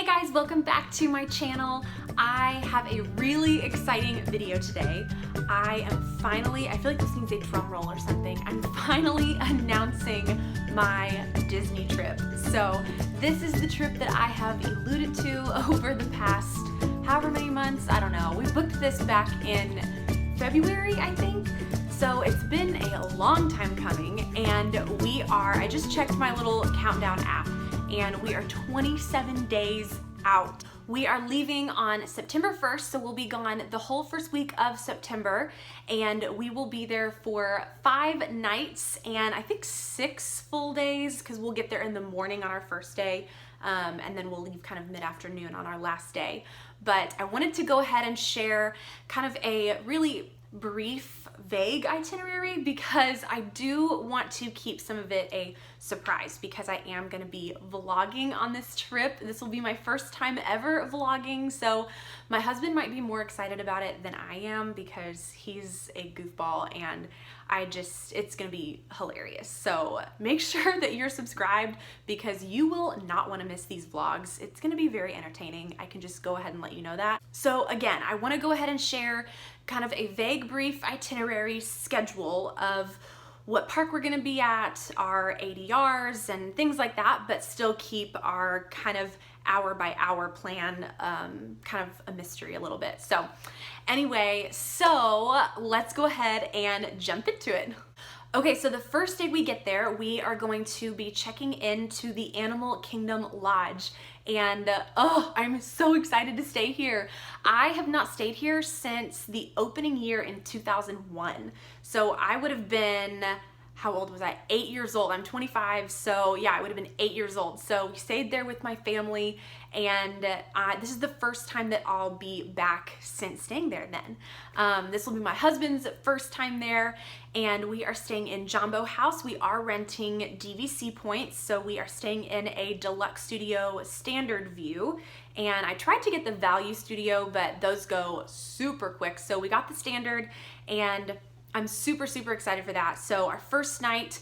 Hey guys, welcome back to my channel. I have a really exciting video today. I feel like this needs a drum roll or something. I'm finally announcing my Disney trip. So this is the trip that I have alluded to over the past however many months, I don't know. We booked this back in February, I think. So it's been a long time coming, and I just checked my little countdown app, and we are 27 days out. We are leaving on September 1st, so we'll be gone the whole first week of September, and we will be there for 5 nights and I think 6 full days, because we'll get there in the morning on our first day, and then we'll leave kind of mid-afternoon on our last day. But I wanted to go ahead and share kind of a really brief, vague itinerary, because I do want to keep some of it a surprise, because I am going to be vlogging on this trip. This will be my first time ever vlogging, so my husband might be more excited about it than I am, because he's a goofball and it's going to be hilarious. So make sure that you're subscribed, because you will not want to miss these vlogs. It's going to be very entertaining. I can just go ahead and let you know that. So again, I want to go ahead and share kind of a vague, brief itinerary schedule of what park we're going to be at, our ADRs and things like that, but still keep our kind of hour by hour plan kind of a mystery a little bit. So anyway, let's go ahead and jump into it. Okay, so the first day we get there, we are going to be checking into the Animal Kingdom Lodge, and I'm so excited to stay here. I have not stayed here since the opening year in 2001, so I would have been, how old was I? 8 years old. I'm 25, so yeah, I would have been 8 years old. So we stayed there with my family, and this is the first time that I'll be back since staying there then. This will be my husband's first time there, and we are staying in Jambo House. We are renting DVC points, so we are staying in a deluxe studio standard view, and I tried to get the value studio, but those go super quick. So we got the standard, and I'm super, super excited for that. So our first night,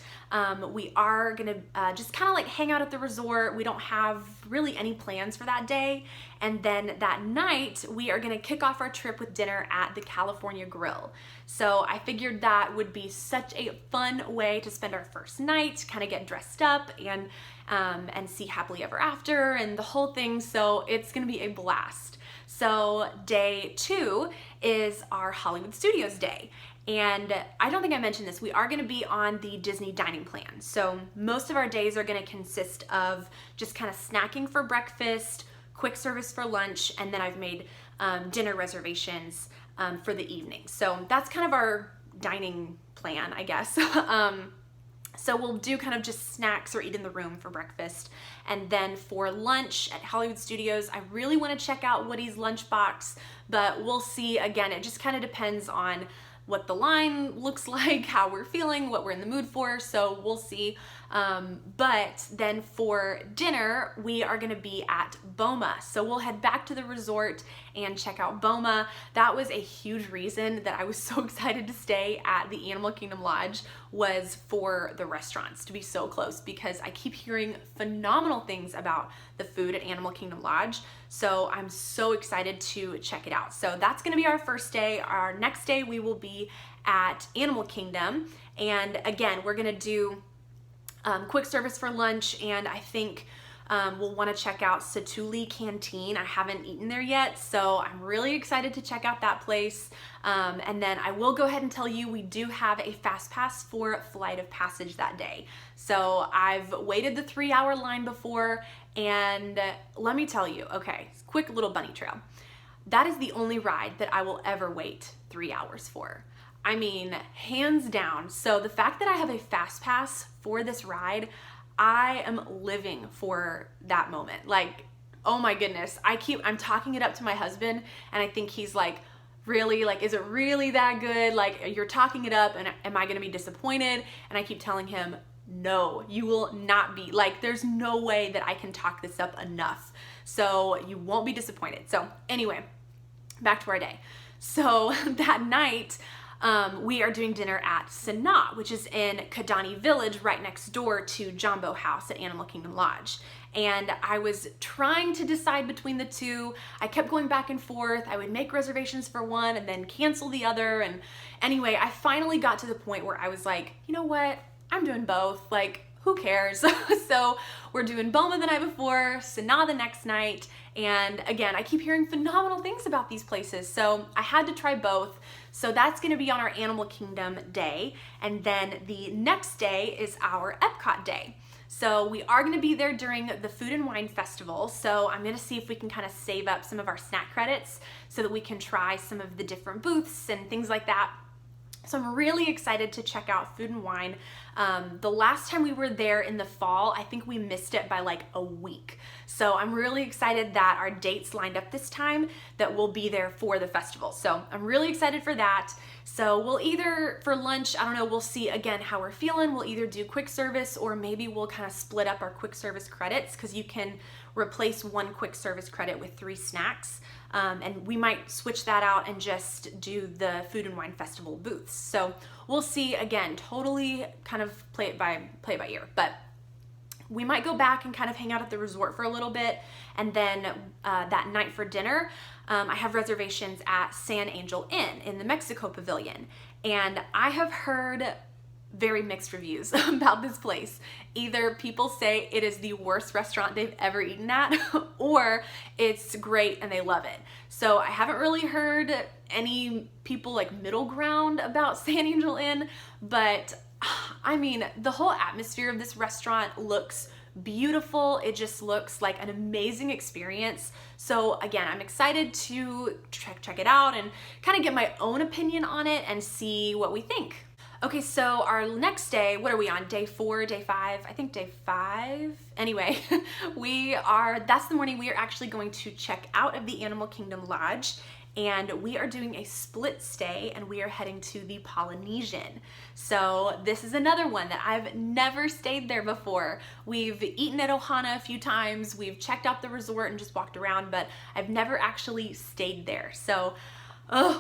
we are gonna just kind of like hang out at the resort. We don't have really any plans for that day. And then that night, we are gonna kick off our trip with dinner at the California Grill. So I figured that would be such a fun way to spend our first night, kind of get dressed up and see Happily Ever After and the whole thing. So it's gonna be a blast. So day 2 is our Hollywood Studios day. And I don't think I mentioned this, we are going to be on the Disney dining plan. So most of our days are going to consist of just kind of snacking for breakfast, quick service for lunch, and then I've made dinner reservations for the evening. So that's kind of our dining plan, I guess. So we'll do kind of just snacks or eat in the room for breakfast. And then for lunch at Hollywood Studios, I really want to check out Woody's lunchbox, but we'll see. Again, it just kind of depends on what the line looks like, how we're feeling, what we're in the mood for, so we'll see. But then for dinner, we are gonna be at Boma. So we'll head back to the resort and check out Boma. That was a huge reason that I was so excited to stay at the Animal Kingdom Lodge, was for the restaurants to be so close, because I keep hearing phenomenal things about the food at Animal Kingdom Lodge. So I'm so excited to check it out. So that's gonna be our first day. Our next day we will be at Animal Kingdom. And again, we're gonna do quick service for lunch, and I think we'll want to check out Satuli Canteen. I haven't eaten there yet, so I'm really excited to check out that place. And then I will go ahead and tell you, we do have a fast pass for Flight of Passage that day. So I've waited the 3-hour line before, and let me tell you, okay, quick little bunny trail. That is the only ride that I will ever wait 3 hours for. I mean, hands down. So the fact that I have a fast pass for this ride, I am living for that moment. Like, oh my goodness. I'm talking it up to my husband, and I think he's like, really? Like, is it really that good? Like, you're talking it up, and am I gonna be disappointed? And I keep telling him, no, you will not be. Like, there's no way that I can talk this up enough. So you won't be disappointed. So anyway, back to our day. So that night, we are doing dinner at Sanaa, which is in Kidani Village, right next door to Jambo House at Animal Kingdom Lodge. and I was trying to decide between the two. I kept going back and forth. I would make reservations for one and then cancel the other. And anyway, I finally got to the point where I was like, you know what? I'm doing both. Like, who cares? So we're doing Boma the night before, Sanaa the next night. And again, I keep hearing phenomenal things about these places. So I had to try both. So that's gonna be on our Animal Kingdom day. And then the next day is our Epcot day. So we are gonna be there during the Food and Wine Festival. So I'm gonna see if we can kind of save up some of our snack credits so that we can try some of the different booths and things like that. So I'm really excited to check out Food and Wine. The last time we were there in the fall, I think we missed it by like a week. So I'm really excited that our dates lined up this time, that we'll be there for the festival. So I'm really excited for that. So we'll either, for lunch, I don't know, we'll see again how we're feeling. We'll either do quick service, or maybe we'll kind of split up our quick service credits, because you can replace one quick service credit with 3 snacks. And we might switch that out and just do the Food and Wine Festival booths. So we'll see, again, totally kind of play it by ear. But we might go back and kind of hang out at the resort for a little bit. And then that night for dinner, I have reservations at San Angel Inn in the Mexico Pavilion. And I have heard very mixed reviews about this place. Either people say it is the worst restaurant they've ever eaten at, or it's great and they love it. So I haven't really heard any people like middle ground about San Angel Inn, but I mean, the whole atmosphere of this restaurant looks beautiful. It just looks like an amazing experience. So again, I'm excited to check it out and kind of get my own opinion on it and see what we think. Okay, so our next day, what are we on? Day 4, day 5? I think day 5. Anyway, that's the morning we are actually going to check out of the Animal Kingdom Lodge, and we are doing a split stay, and we are heading to the Polynesian. So this is another one that I've never stayed there before. We've eaten at Ohana a few times, we've checked out the resort and just walked around, but I've never actually stayed there. So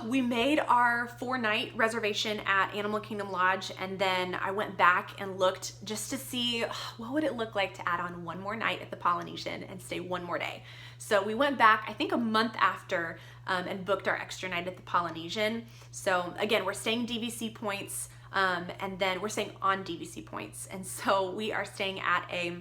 we made our 4-night reservation at Animal Kingdom Lodge, and then I went back and looked just to see what would it look like to add on one more night at the Polynesian and stay one more day. So we went back, I think a month after, and booked our extra night at the Polynesian. So again, we're staying DVC points, and then we're staying on DVC points. And so we are staying at a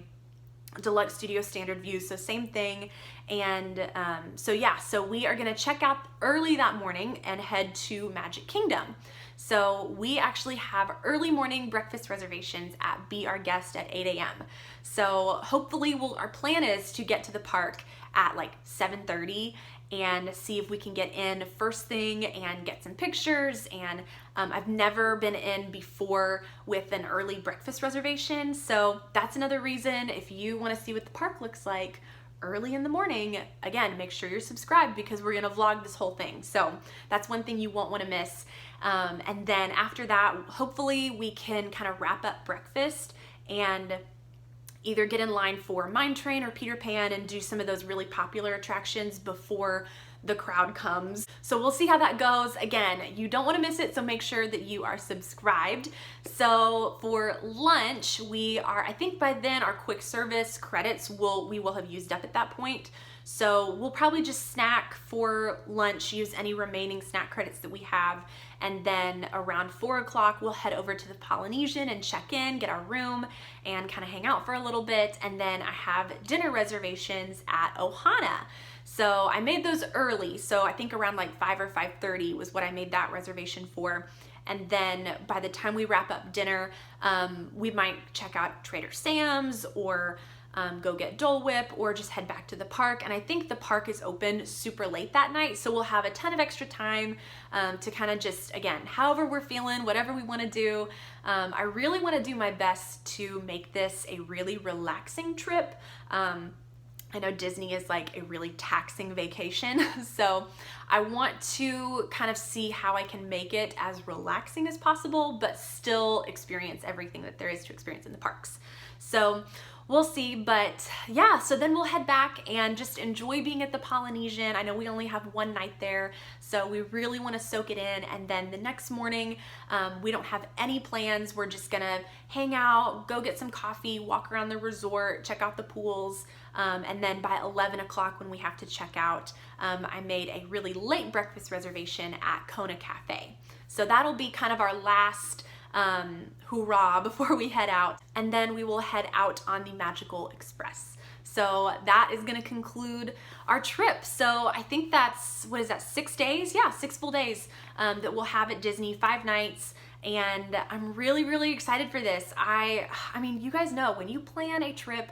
Deluxe Studio Standard View, so same thing. And so we are gonna check out early that morning and head to Magic Kingdom. So we actually have early morning breakfast reservations at Be Our Guest at 8 a.m. So hopefully our plan is to get to the park at like 7:30 and see if we can get in first thing and get some pictures. And I've never been in before with an early breakfast reservation, so that's another reason. If you want to see what the park looks like early in the morning, again, make sure you're subscribed, because we're gonna vlog this whole thing. So that's one thing you won't want to miss. And then after that, hopefully we can kind of wrap up breakfast and either get in line for Mine Train or Peter Pan and do some of those really popular attractions before the crowd comes. So we'll see how that goes. Again, you don't want to miss it, so make sure that you are subscribed. So for lunch, I think by then our quick service credits we will have used up at that point. So we'll probably just snack for lunch, use any remaining snack credits that we have, and then around 4 o'clock we'll head over to the Polynesian and check in, get our room, and kind of hang out for a little bit. And then I have dinner reservations at Ohana. So I made those early, so I think around like 5 or 5:30 was what I made that reservation for. And then by the time we wrap up dinner, we might check out Trader Sam's or go get Dole Whip, or just head back to the park. And I think the park is open super late that night, so we'll have a ton of extra time to kind of just, again, however we're feeling, whatever we want to do. I really want to do my best to make this a really relaxing trip. I know Disney is like a really taxing vacation, so I want to kind of see how I can make it as relaxing as possible, but still experience everything that there is to experience in the parks. So we'll see, but yeah, so then we'll head back and just enjoy being at the Polynesian. I know we only have one night there, so we really want to soak it in. And then the next morning, we don't have any plans. We're just gonna hang out, go get some coffee, walk around the resort, check out the pools, And then by 11 o'clock when we have to check out, I made a really late breakfast reservation at Kona Cafe. So that'll be kind of our last hoorah before we head out. And then we will head out on the Magical Express. So that is gonna conclude our trip. So I think that's, what is that, 6 days? Yeah, 6 full days that we'll have at Disney, 5 nights. And I'm really, really excited for this. I mean, you guys know when you plan a trip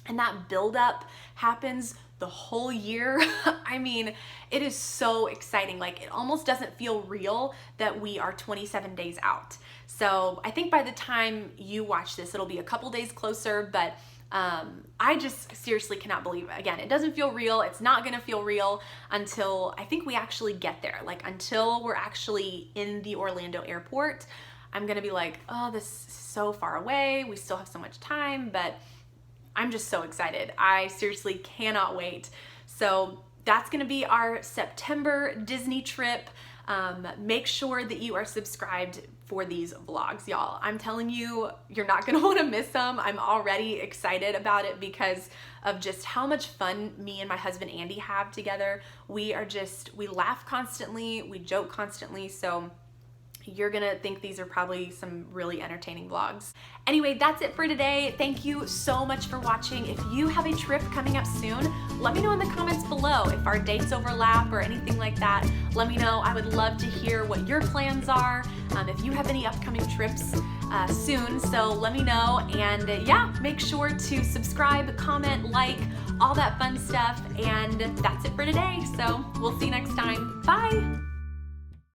and that buildup happens the whole year, I mean, it is so exciting. Like, it almost doesn't feel real that we are 27 days out. So I think by the time you watch this, it'll be a couple days closer, but I just seriously cannot believe it. Again, it doesn't feel real. It's not gonna feel real until I think we actually get there. Like, until we're actually in the Orlando airport, I'm gonna be like, oh, this is so far away. We still have so much time, but I'm just so excited. I seriously cannot wait. So that's gonna be our September Disney trip. Make sure that you are subscribed for these vlogs, y'all. I'm telling you, you're not gonna wanna miss them. I'm already excited about it because of just how much fun me and my husband Andy have together. We laugh constantly, we joke constantly, so you're gonna think these are probably some really entertaining vlogs. Anyway, that's it for today. Thank you so much for watching. If you have a trip coming up soon, let me know in the comments below if our dates overlap or anything like that. Let me know. I would love to hear what your plans are, if you have any upcoming trips soon, so let me know. And yeah, make sure to subscribe, comment, like, all that fun stuff. And that's it for today. So we'll see you next time. Bye.